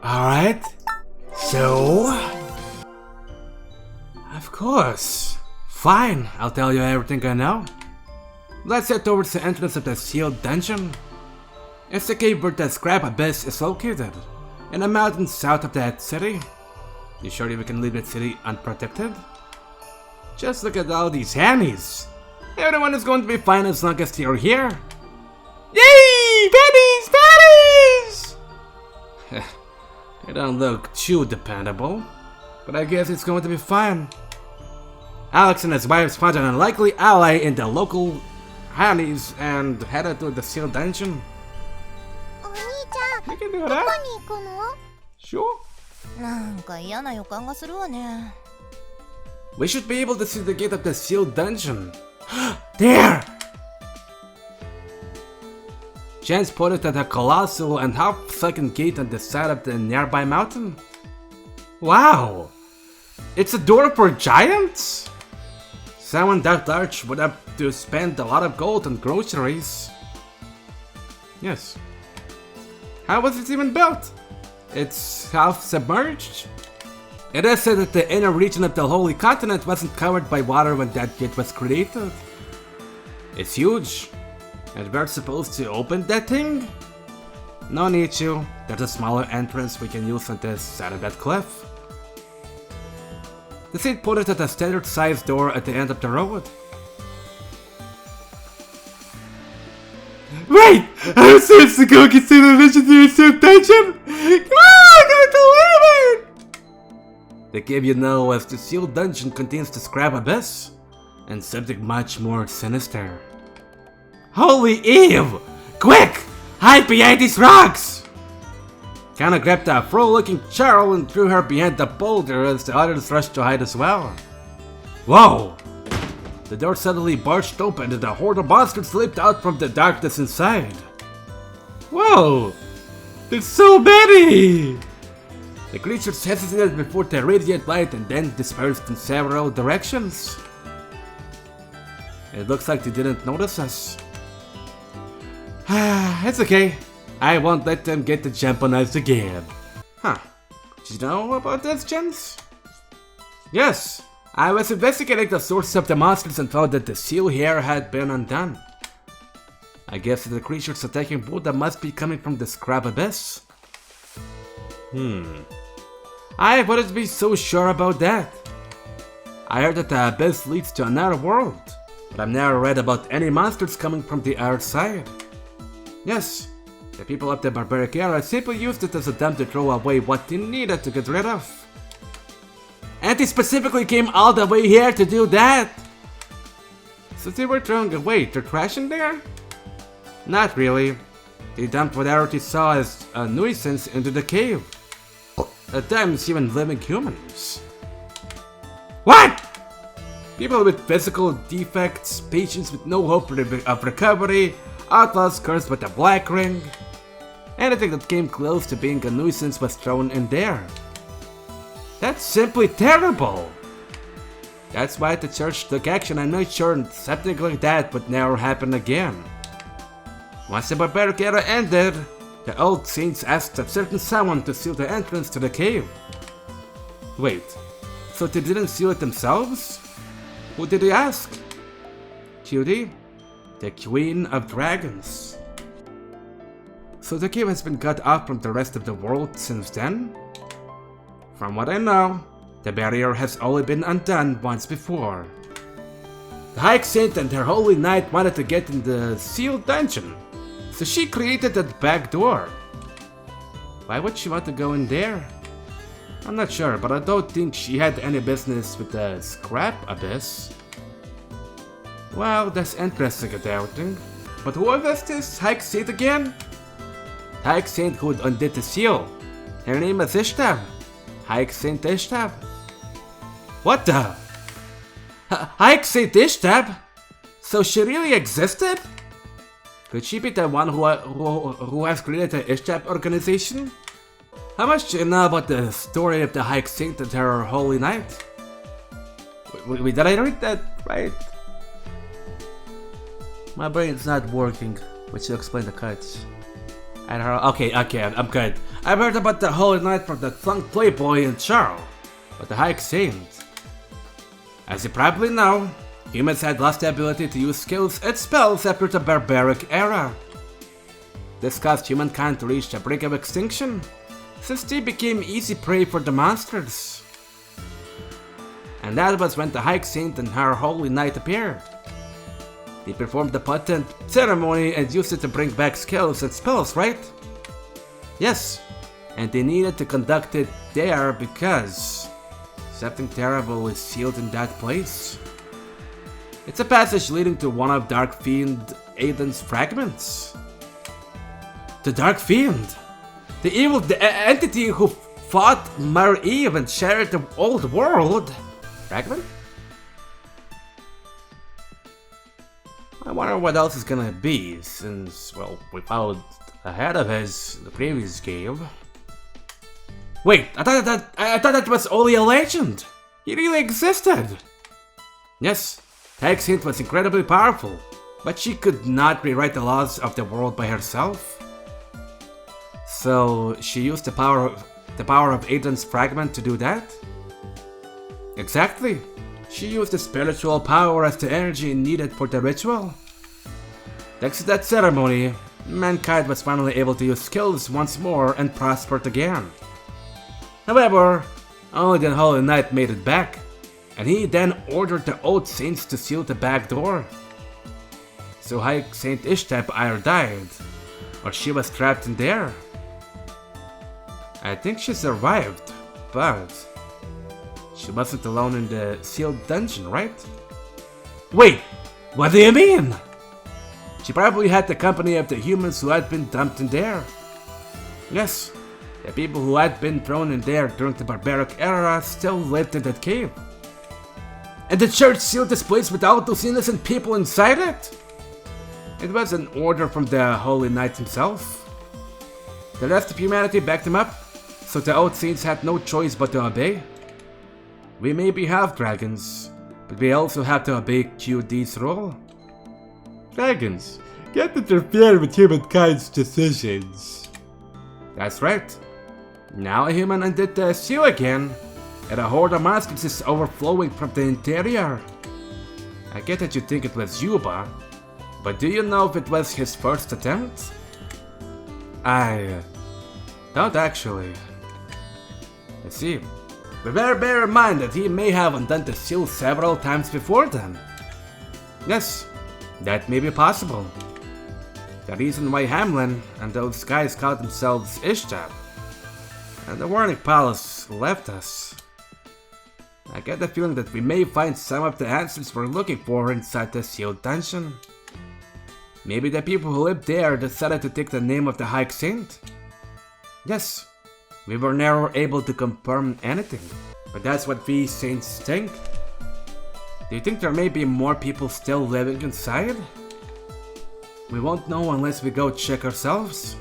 Alright. So... Of course. Fine, I'll tell you everything I know. Let's head towards the entrance of the sealed dungeon. It's the cave where the Scrap Abyss is located, in the mountains south of that city. You sure we can leave that city unprotected? Just look at all these hammies. Everyone is going to be fine as long as you're here. Yay! Baddies! Baddies! They don't look too dependable, but I guess it's going to be fine. Alex and his wife found an unlikely ally in the local hammies and headed to the sealed dungeon. We can do that. Sure. We should be able to see the gate of the sealed dungeon. There! Chance pointed at a colossal and half-sunken gate on the side of the nearby mountain. Wow! It's a door for giants? Someone that large would have to spend a lot of gold on groceries. Yes. How was it even built? It's half submerged? It is said that the inner region of the Holy Continent wasn't covered by water when that gate was created. It's huge. And we're supposed to open that thing? No need to. There's a smaller entrance we can use on this side of that cliff. The seat pointed at a standard-sized door at the end of the road. Wait! I'm supposed to go consider the legendary sealed dungeon? I can't believe it! The cave you know was the sealed dungeon contains the Scrap Abyss, and something much more sinister. Holy Eve! Quick! Hide behind these rocks! Kana grabbed a fro-looking Cheryl and threw her behind the boulder as the others rushed to hide as well. Whoa! The door suddenly burst open and a horde of monsters leaped out from the darkness inside. Whoa! There's so many! The creatures hesitated before the radiant light and then dispersed in several directions. It looks like they didn't notice us. It's okay. I won't let them get the jump on us again. Huh. Did you know about this, gents? Yes. I was investigating the source of the monsters and found that the seal here had been undone. I guess the creatures attacking Buddha must be coming from the Scrap Abyss. I wouldn't be so sure about that. I heard that the Abyss leads to another world, but I've never read about any monsters coming from the other side. Yes, the people of the barbaric era simply used it as a dump to throw away what they needed to get rid of. And they specifically came all the way here to do that! So they were throwing away their trash in there? Not really. They dumped whatever they saw as a nuisance into the cave. At times even living humans. What?! People with physical defects, patients with no hope of recovery, outlaws cursed with a black ring. Anything that came close to being a nuisance was thrown in there. That's simply terrible! That's why the church took action and made sure something like that would never happen again. Once the barbaric era ended, the old saints asked a certain someone to seal the entrance to the cave. Wait, so they didn't seal it themselves? Who did they ask? Judy, the Queen of Dragons. So the cave has been cut off from the rest of the world since then? From what I know, the barrier has only been undone once before. The High Saint and her Holy Knight wanted to get in the sealed dungeon, so she created that back door. Why would she want to go in there? I'm not sure, but I don't think she had any business with the Scrap Abyss. Well, that's interesting and everything. But who was this High Saint again? The High Saint who undid the seal. Her name is Ixtab. High Saint Ixtab. What the? High Saint Ixtab? So she really existed? Could she be the one who has created the Ixtab organization? How much do you know about the story of the High Saint and her Holy Knight? Wait, did I read that right? My brain's not working, which will explain the cuts. Okay, I'm good. I've heard about the Holy Knight from the flunk playboy and Charles, but the High Saint. As you probably know, humans had lost the ability to use skills and spells after the barbaric era. This caused humankind to reach the brink of extinction, since they became easy prey for the monsters. And that was when the High Saint and her Holy Knight appeared. They performed the potent ceremony and used it to bring back skills and spells, right? Yes, and they needed to conduct it there because something terrible is sealed in that place. It's a passage leading to one of Dark Fiend Aiden's fragments. The Dark Fiend! The evil entity who fought Mother Eve and shared the old world! Fragment? I wonder what else is gonna be, since, well, we found ahead of the previous game. Wait, I thought that was only a legend! He really existed! Yes, High Saint was incredibly powerful, but she could not rewrite the laws of the world by herself. So she used the power of Aiden's fragment to do that? Exactly. She used the spiritual power as the energy needed for the ritual. Thanks to that ceremony, mankind was finally able to use skills once more and prospered again. However, only the Holy Knight made it back, and he then ordered the Old Saints to seal the back door. So High Saint Ixtab either died, or she was trapped in there. I think she survived, but she wasn't alone in the sealed dungeon, right? Wait, what do you mean? She probably had the company of the humans who had been dumped in there. Yes, the people who had been thrown in there during the barbaric era still lived in that cave. And the church sealed this place without those innocent people inside it? It was an order from the Holy Knight himself. The rest of humanity backed him up, so the Old Saints had no choice but to obey. We may be half-dragons, but we also have to obey QD's rule. Dragons can't interfere with humankind's decisions. That's right. Now a human undid the seal again, and a horde of monsters is overflowing from the interior. I get that you think it was Yuba, but do you know if it was his first attempt? I don't actually. You see, we better bear in mind that he may have undone the seal several times before then. Yes, that may be possible. The reason why Hamlin and those guys called themselves Ixtab and the Warning Palace left us. I get the feeling that we may find some of the answers we're looking for inside the sealed dungeon. Maybe the people who lived there decided to take the name of the High Saint. Yes, we were never able to confirm anything, but that's what we saints think. Do you think there may be more people still living inside? We won't know unless we go check ourselves.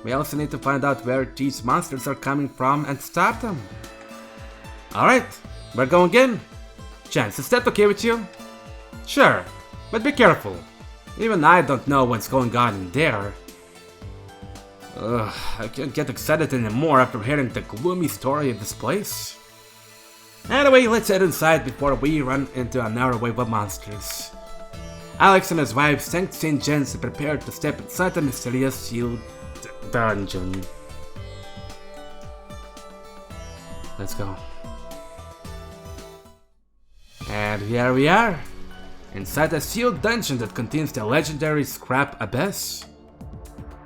We also need to find out where these monsters are coming from and stop them. Alright, we're going in. Chance, is that okay with you? Sure, but be careful. Even I don't know what's going on in there. I can't get excited anymore after hearing the gloomy story of this place. Anyway, let's head inside before we run into another wave of monsters. Alex and his wife thanked St. Jen's and prepared to step inside the mysterious sealed dungeon. Let's go. And here we are, inside a sealed dungeon that contains the legendary Scrap Abyss.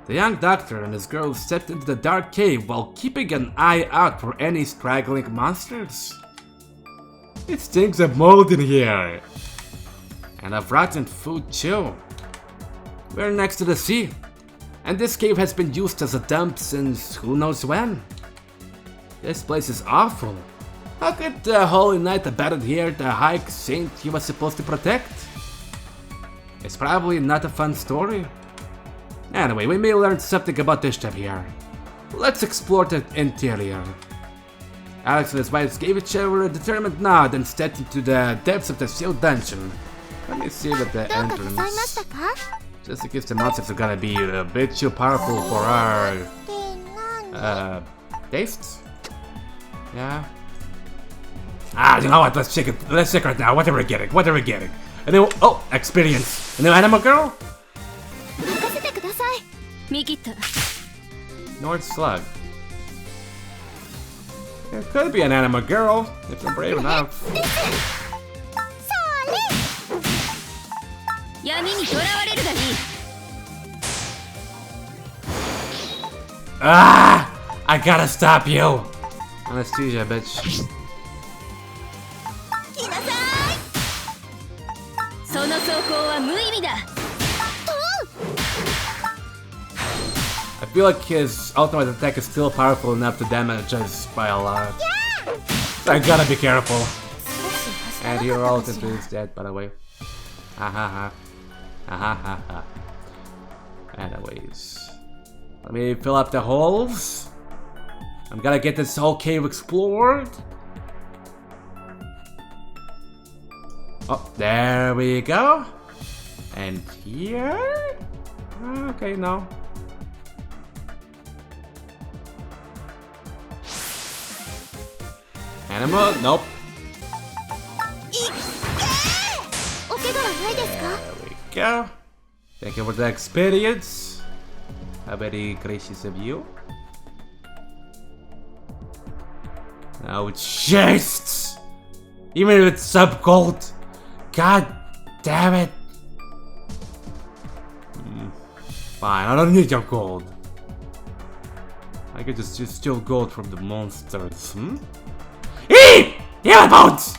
The young doctor and his girl stepped into the dark cave while keeping an eye out for any straggling monsters. It stinks of mold in here. And of rotten food too. We're next to the sea, and this cave has been used as a dump since who knows when. This place is awful. How could the Holy Knight abandon here the High Saint he was supposed to protect? It's probably not a fun story. Anyway, we may learn something about Ixtab here. Let's explore the interior. Alex and his wife gave each other a determined nod and stepped into the depths of the sealed dungeon. Let me see what the entrance. Just in case the monsters are gonna be a bit too powerful for our Taste? Yeah. Ah, you know what? Let's check it. Let's check right now. What are we getting? What are we getting? A new, oh, experience. A new animal girl? North Slug. It could be an animal girl, if you're brave enough. Ah! I gotta stop you! Anesthesia, bitch. I feel like his ultimate attack is still powerful enough to damage us by a lot. I gotta be careful. And your ultimate is dead, by the way. Ha ha ha. Ha ha ha ha. Anyways. Let me fill up the holes. I'm gonna get this whole cave explored. Oh, there we go. And here? Okay, no. Animal? Nope. There we go. Thank you for the experience. How very gracious of you. Now it's chests! Even with sub gold. God damn it. Fine, I don't need your gold. I could just steal gold from the monsters, Eee! Yeah, bones!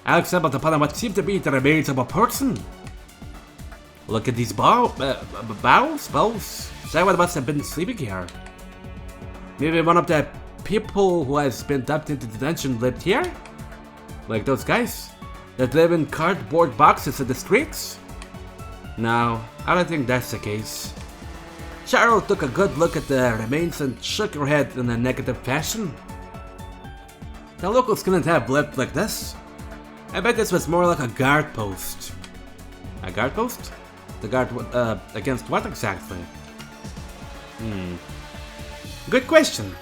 Alex stumbled upon what seemed to be the remains of a person. Look at these bows? Someone must have been sleeping here. Maybe one of the people who has been dumped into detention lived here? Like those guys that live in cardboard boxes in the streets? No, I don't think that's the case. Cheryl took a good look at the remains and shook her head in a negative fashion. The locals couldn't have lived like this. I bet this was more like a guard post. A guard post? The guard against what exactly? Good question.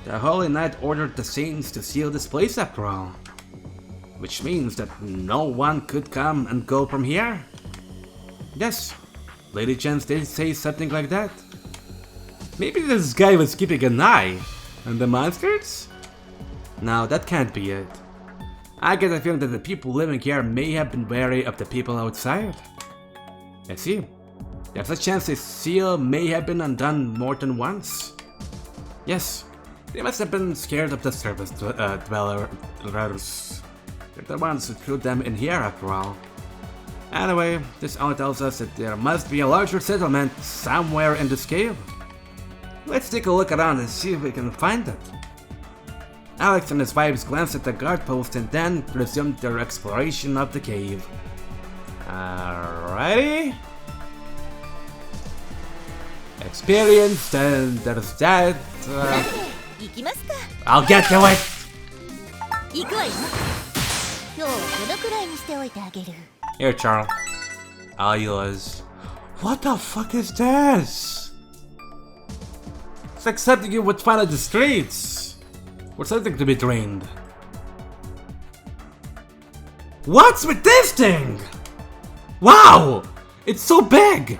The Holy Knight ordered the Saints to seal this place after all. Which means that no one could come and go from here. Yes, Lady Chance did say something like that. Maybe this guy was keeping an eye on the monsters? No, that can't be it. I get the feeling that the people living here may have been wary of the people outside. I see. There's a chance this seal may have been undone more than once. Yes, they must have been scared of the surface dwellers. They're the ones who threw them in here after all. Anyway, this only tells us that there must be a larger settlement somewhere in this cave. Let's take a look around and see if we can find it. Alex and his wives glanced at the guard post and then resumed their exploration of the cave. Alrighty. Experience, and there's that. I'll get to it! Here, Charles. All yours. What the fuck is this? It's like something you would find on the streets. Or something to be drained. What's with this thing? Wow! It's so big!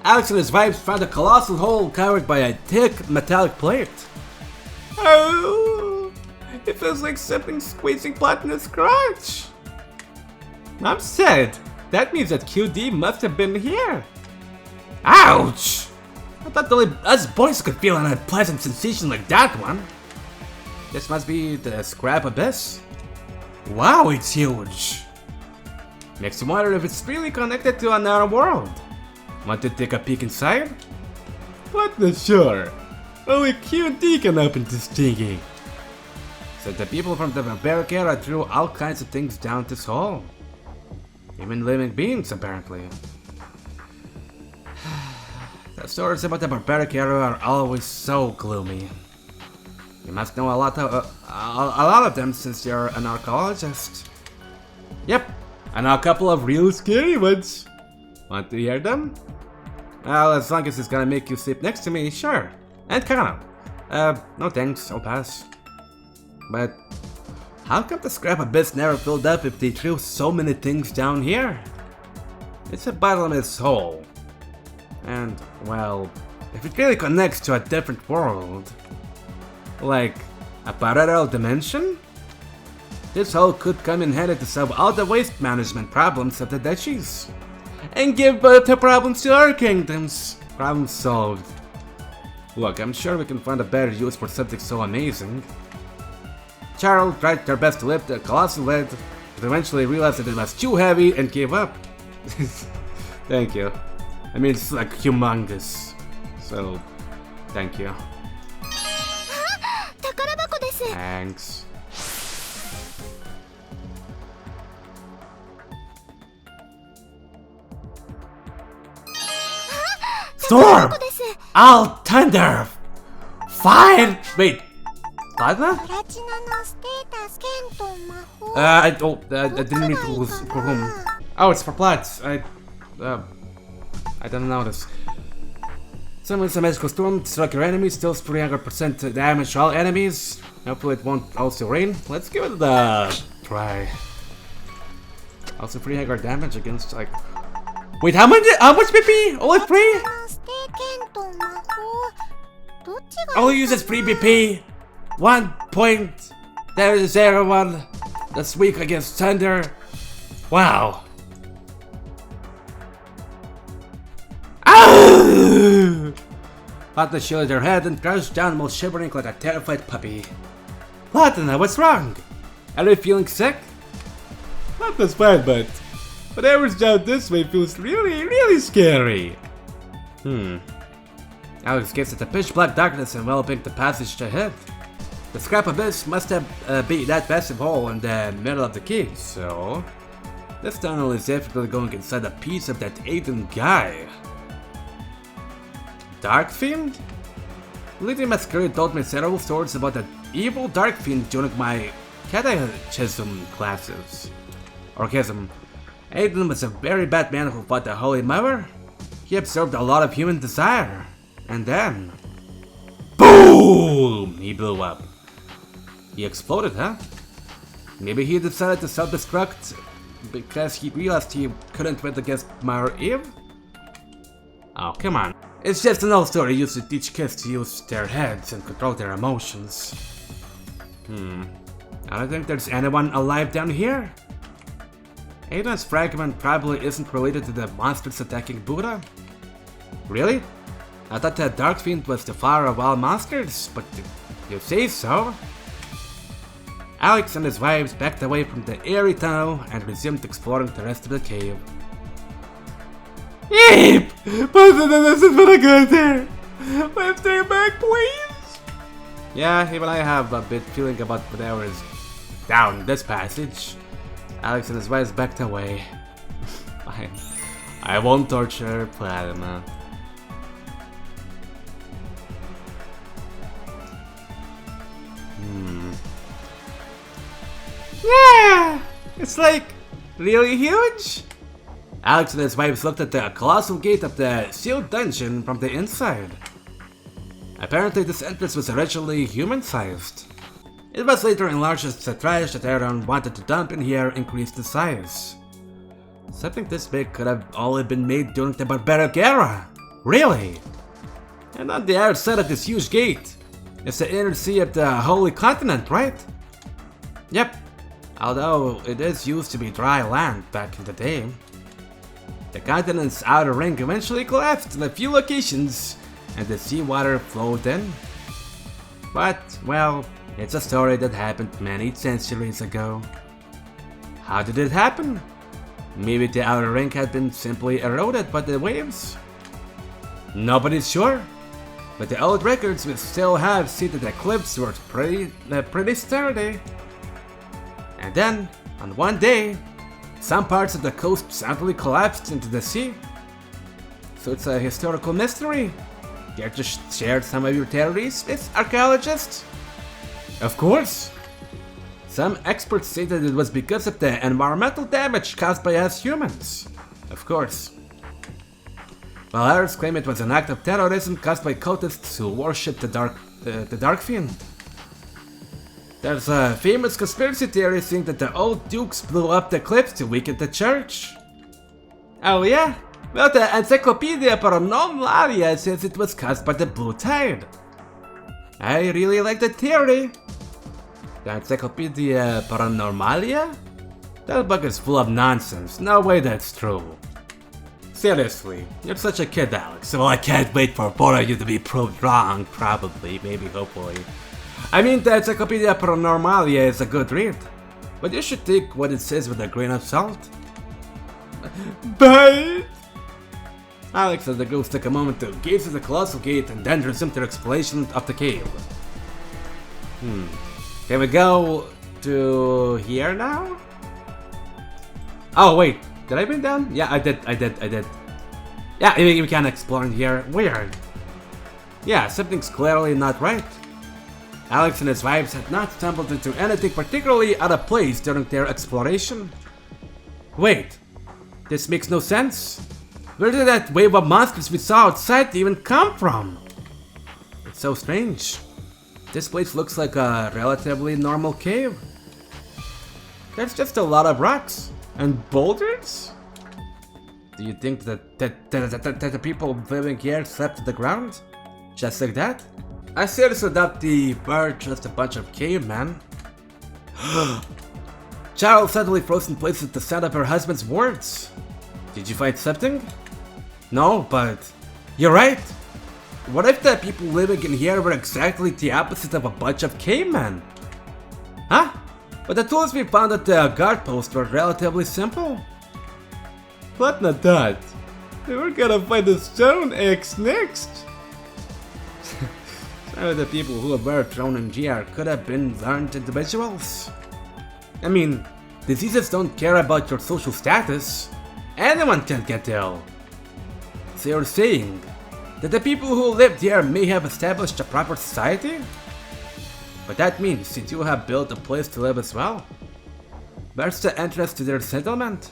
Alex and his wives found a colossal hole covered by a thick metallic plate. Oh! It feels like something squeezing blood in its crotch. I'm sad. That means that QD must have been here. Ouch! I thought only us boys could feel an unpleasant sensation like that one. This must be the scrap abyss. Wow, it's huge. Makes you wonder if it's really connected to another world. Want to take a peek inside? What the sure? Only QD can open this thingy. So the people from the barbaric era threw all kinds of things down this hole. Even living beings, apparently. The stories about the barbaric era are always so gloomy. You must know a lot of them since you're an archaeologist. Yep, I know a couple of real scary ones. Want to hear them? Well, as long as it's gonna make you sleep next to me, sure. And Kana, No thanks, I'll pass. But how come the scrap abyss never filled up if they threw so many things down here? It's a bottomless hole. And, well, if it really connects to a different world, like a parallel dimension, this hole could come in handy to solve all the waste management problems of the duchies, and give birth to problems to our kingdoms. Problem solved. Look, I'm sure we can find a better use for something so amazing. Charles tried their best to lift the colossal lid, but eventually realized that it was too heavy and gave up. Thank you. I mean, it's like humongous. So, thank you. Thanks. Storm! I'll thunder! Fine! Wait. Thunder? I didn't mean to lose for whom. Oh, it's for plots. I didn't notice. Summons a magical storm to strike your enemies, deals 300% damage to all enemies. Hopefully it won't also rain. Let's give it a try. Also 300 damage against like... Wait, how much BP? Only 3? Only uses free BP. 1.001. That's weak against thunder. Wow. Platina shielded her head and crouched down while shivering like a terrified puppy. Platina, what's wrong? Are you feeling sick? Not this bad, but whatever's down this way feels really scary. Alex gazed at the pitch black darkness enveloping the passage ahead. The scrap abyss must have been that massive hole in the middle of the cave, so this tunnel is definitely going inside a piece of that Aiden guy. Dark Fiend? Lady Masquerade told me several stories about that evil Dark Fiend during my catechism classes. Orchism. Aiden was a very bad man who fought the Holy Mother. He absorbed a lot of human desire. And then... BOOM! He blew up. He exploded, huh? Maybe he decided to self-destruct because he realized he couldn't win against Mother Eve? Oh, come on. It's just an old story used to teach kids to use their heads and control their emotions. I don't think there's anyone alive down here. Aiden's fragment probably isn't related to the monsters attacking Buddha. Really? I thought that Dark Fiend was the father of all monsters, but you say so? Alex and his wives backed away from the airy tunnel and resumed exploring the rest of the cave. Yeep! But this is what I got there! Let's stay back, please! Yeah, even I have a bit feeling about whatever is down this passage. Alex and his wives backed away. Fine. I won't torture Platina. Yeah! It's like really huge! Alex and his wives looked at the colossal gate of the sealed dungeon from the inside. Apparently this entrance was originally human-sized. It was later enlarged as the trash that everyone wanted to dump in here increased the size. Something this big could have only been made during the barbaric era. Really? And on the other side of this huge gate is the inner sea of the Holy Continent, right? Yep. Although it is used to be dry land back in the day. The continent's outer ring eventually collapsed in a few locations and the seawater flowed in. But, well, it's a story that happened many centuries ago. How did it happen? Maybe the outer ring had been simply eroded by the waves? Nobody's sure, but the old records we still have see that the cliffs were pretty sturdy. And then, on one day, some parts of the coast suddenly collapsed into the sea. So it's a historical mystery. Care to share some of your theories with archaeologists? Of course! Some experts say that it was because of the environmental damage caused by us humans. Of course. While others claim it was an act of terrorism caused by cultists who worship the dark the Dark Fiend. There's a famous conspiracy theory saying that the old dukes blew up the cliffs to weaken the church. Oh yeah? Well, the Encyclopedia Paranormalia says it was caused by the Blue Tide. I really like the theory. The Encyclopedia Paranormalia? That book is full of nonsense. No way that's true. Seriously, you're such a kid, Alex. Well, I can't wait for both of you to be proved wrong, probably, maybe, hopefully. I mean, the Encyclopedia Paranormalia is a good read, but you should take what it says with a grain of salt. But Alex and the girls take a moment to gaze at the colossal gate and then resume their exploration of the cave. Can we go to here now? Oh wait, did I bring down? Yeah, I did. Yeah, we can explore in here. Weird. Yeah, something's clearly not right. Alex and his wives had not stumbled into anything particularly out of place during their exploration. Wait, this makes no sense. Where did that wave of monsters we saw outside even come from? It's so strange. This place looks like a relatively normal cave. There's just a lot of rocks and boulders. Do you think that the people living here slept on the ground? Just like that? I seriously doubt the bird just a bunch of cavemen. Charles suddenly froze in place at the sound of her husband's words. Did you find something? No, but you're right. What if the people living in here were exactly the opposite of a bunch of cavemen? Huh? But the tools we found at the guard post were relatively simple. What not that? We're gonna find the stone eggs next. Some of the people who were thrown in here could have been learned individuals. I mean, diseases don't care about your social status. Anyone can get ill. So you're saying that the people who lived here may have established a proper society? But that means that you have built a place to live as well. Where's the entrance to their settlement?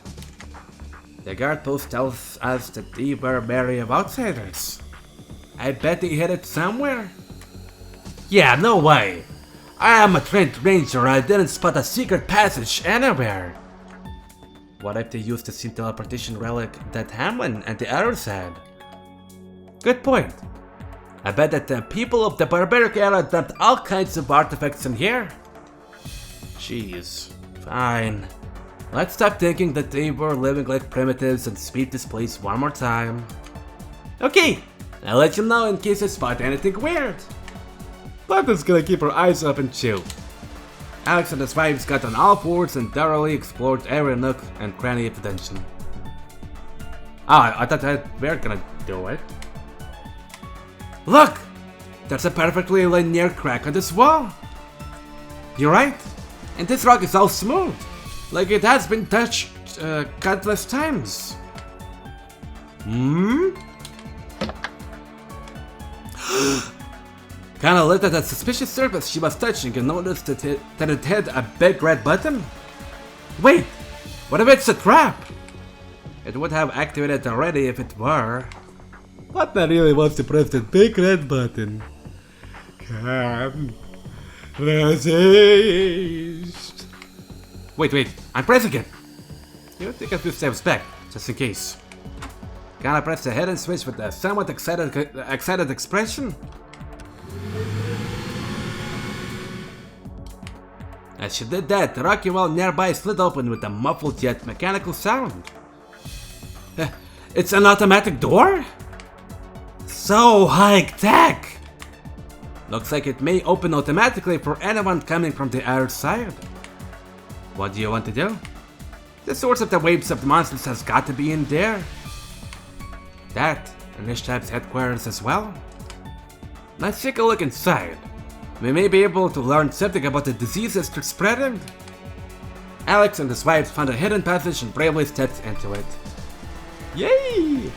The guard post tells us that they were wary of outsiders. I bet they hid it somewhere. Yeah, no way. I am a trained ranger, I didn't spot a secret passage anywhere. What if they used the same teleportation relic that Hamlin and the others had? Good point. I bet that the people of the barbaric era dumped all kinds of artifacts in here. Jeez, fine. Let's stop thinking that they were living like primitives and speed this place one more time. Okay, I'll let you know in case I spot anything weird. Button's gonna keep her eyes open too. Alex and his wives got on all fours and thoroughly explored every nook and cranny of the dungeon. I thought that we were gonna do it. Look! There's a perfectly linear crack on this wall. You're right. And this rock is all smooth. Like it has been touched countless times. Kinda looked at that suspicious surface she was touching and noticed that it had a big red button. Wait! What if it's a trap? It would have activated already if it were. Button really wants to press that big red button. Come. Resist. Wait, I'm pressing it. You take a few steps back, just in case. Can I press the hidden switch with a somewhat excited expression? As she did that, the rocky wall nearby slid open with a muffled yet mechanical sound. It's an automatic door? So high-tech! Looks like it may open automatically for anyone coming from the other side. What do you want to do? The source of the waves of the monsters has got to be in there. That, and Ixtab's headquarters as well. Let's take a look inside. We may be able to learn something about the diseases they're spreading. Alex and his wives found a hidden passage and bravely stepped into it. Yay!